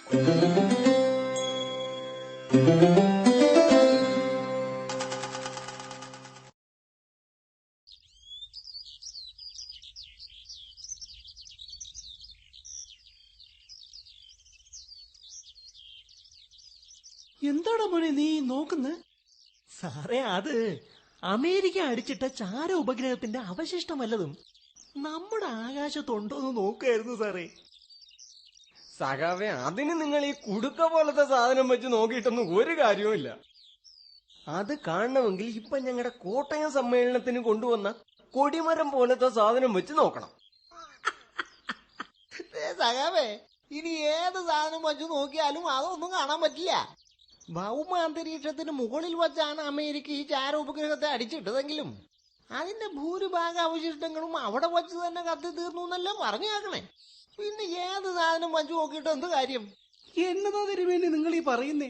എന്താടാ മോനെ നീ നോക്കുന്നത്? സാറേ, അത് അമേരിക്ക അടിച്ചിട്ട ചാര ഉപഗ്രഹത്തിന്റെ അവശിഷ്ടം വല്ലതും നമ്മുടെ ആകാശത്തുണ്ടോന്ന് നോക്കുകയായിരുന്നു സാറേ. സഖാവേ, അതിന് നിങ്ങൾ ഈ കുടുക്ക പോലത്തെ സാധനം വെച്ച് നോക്കിയിട്ടൊന്നും ഒരു കാര്യവുമില്ല. അത് കാണണമെങ്കിൽ ഇപ്പൊ ഞങ്ങളുടെ കോട്ടയം സമ്മേളനത്തിന് കൊണ്ടുവന്ന കൊടിമരം പോലത്തെ സാധനം വെച്ച് നോക്കണം. സഖാവേ, ഇനി ഏത് സാധനം വെച്ച് നോക്കിയാലും അതൊന്നും കാണാൻ പറ്റില്ല. ഭൗമാന്തരീക്ഷത്തിന് മുകളിൽ വച്ചാണ് അമേരിക്ക ഈ ചാര ഉപഗ്രഹത്തെ അടിച്ചിട്ടതെങ്കിലും അതിന്റെ ഭൂരിഭാഗ അവശിഷ്ടങ്ങളും അവിടെ വച്ച് തന്നെ കത്തി തീർന്നു എന്നല്ലേ പറഞ്ഞു കേൾക്കണേ. പിന്നെ ഏത് സാധനം വച്ച് നോക്കിയിട്ട് എന്ത് കാര്യം? എന്നതാ തിരുമേനി നിങ്ങൾ ഈ പറയുന്നേ?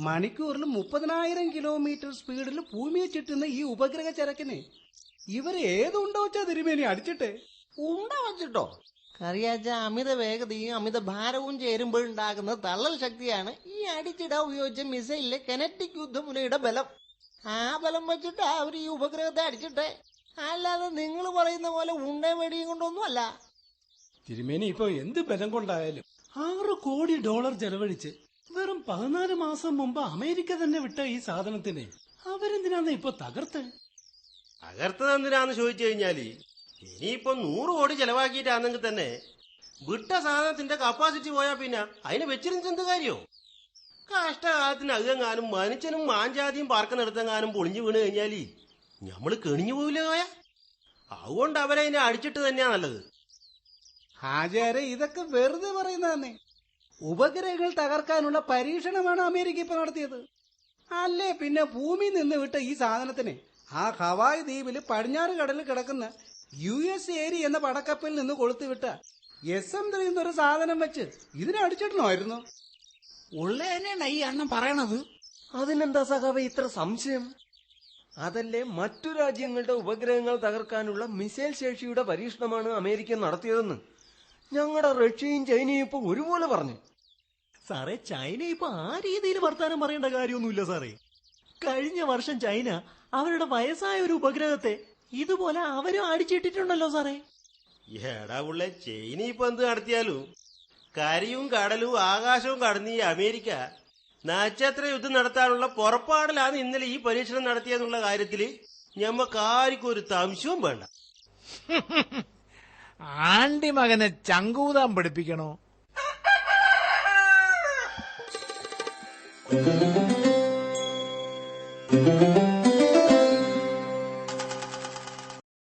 മണിക്കൂറിൽ 30,000 കിലോമീറ്റർ സ്പീഡിൽ ഭൂമിയെ ചുറ്റുന്ന ഈ ഉപഗ്രഹ ചരക്കിന് ഇവര് ഏതുണ്ടോ വെച്ചാ തിരുമേനി അടിച്ചിട്ട്? ഉണ്ട വച്ചിട്ടോ? കറിയാച്ച അമിത വേഗതയും അമിത ഭാരവും ചേരുമ്പോഴുണ്ടാകുന്ന തള്ളൽ ശക്തിയാണ് ഈ അടിച്ചിടാൻ ഉപയോഗിച്ച മിസൈലിലെ കെനറ്റിക് യുദ്ധമുനയുടെ ബലം. ആ ബലം വെച്ചിട്ട് അവർ ഈ ഉപഗ്രഹത്തെ അടിച്ചിട്ടെ, അല്ലാതെ നിങ്ങൾ പറയുന്ന പോലെ ഉണ്ടേ വെടിയും കൊണ്ടൊന്നും അല്ല. തിരുമേനി ഇപ്പൊ എന്ത് ബലം കൊണ്ടായാലും $6 കോടി ചെലവഴിച്ച് വെറും 14 മാസം മുമ്പ് അമേരിക്ക തന്നെ വിട്ട ഈ സാധനത്തിന് അവരെന്തിനാന്ന് ഇപ്പൊ തകർത്തതെന്തിനാന്ന് ചോദിച്ചു കഴിഞ്ഞാല് ഇനിയിപ്പൊ 100 കോടി ചെലവാക്കിയിട്ടാണെങ്കിൽ തന്നെ വിട്ട സാധനത്തിന്റെ കപ്പാസിറ്റി പോയാ പിന്നെ അതിനെ വെച്ചിരുന്ന എന്ത് കാര്യോ? കഷ്ടകാലത്തിനകങ്ങാനും മനുഷ്യനും മാഞ്ചാതിയും പാർക്കുന്നിടത്തെങ്ങാനും പൊളിഞ്ഞു വീണ് കഴിഞ്ഞാല് ഞമ്മള് കെണിഞ്ഞു പോവില്ല കോയ. അതുകൊണ്ട് അവരതിനെ അടിച്ചിട്ട് തന്നെയാ നല്ലത്. ഹാജാരെ, ഇതൊക്കെ വെറുതെ പറയുന്നതന്നെ. ഉപഗ്രഹങ്ങൾ തകർക്കാനുള്ള പരീക്ഷണമാണ് അമേരിക്ക ഇപ്പൊ നടത്തിയത്. അല്ലേ പിന്നെ ഭൂമി നിന്ന് വിട്ട ഈ സാധനത്തിന് ആ ഹവായ് ദ്വീപില് പടിഞ്ഞാറ് കടലിൽ കിടക്കുന്ന US ഏരി എന്ന പടക്കപ്പലിൽ നിന്ന് കൊളുത്തുവിട്ട SM-3 എന്നൊരു സാധനം വെച്ച് ഇതിനെ അടിച്ചിടണമായിരുന്നു. ഉള്ളതന്നെയാണ് ഈ അണ്ണൻ പറയണത്. അതിനെന്താ സഖാവേ ഇത്ര സംശയം? അതല്ലേ മറ്റു രാജ്യങ്ങളുടെ ഉപഗ്രഹങ്ങൾ തകർക്കാനുള്ള മിസൈൽ ശേഷിയുടെ പരീക്ഷണമാണ് അമേരിക്ക നടത്തിയതെന്ന് ഞങ്ങളുടെ റഷ്യയും ചൈനയും ഇപ്പൊ ഒരുപോലെ പറഞ്ഞു. സാറേ, ചൈന ഇപ്പൊ ആ രീതിയിൽ വർത്താനം പറയേണ്ട കാര്യമൊന്നുമില്ല സാറേ. കഴിഞ്ഞ വർഷം ചൈന അവരുടെ വയസ്സായ ഒരു ഉപഗ്രഹത്തെ ഇതുപോലെ അവരും അടിച്ചിട്ടിട്ടുണ്ടല്ലോ സാറേ. എടാ ഉള്ളേ, ചൈന ഇപ്പൊ എന്ത് നടത്തിയാലും കരയും കടലും ആകാശവും കടന്ന് ഈ അമേരിക്ക നക്ഷത്ര യുദ്ധം നടത്താനുള്ള പുറപ്പാടിലാണ് ഇന്നലെ ഈ പരീക്ഷണം നടത്തിയെന്നുള്ള കാര്യത്തില് ഞമ്മക്കാർക്കും ഒരു സംശയവും വേണ്ട. ആണ്ടി മകനെ ചങ്കൂതാൻ പഠിപ്പിക്കണോ?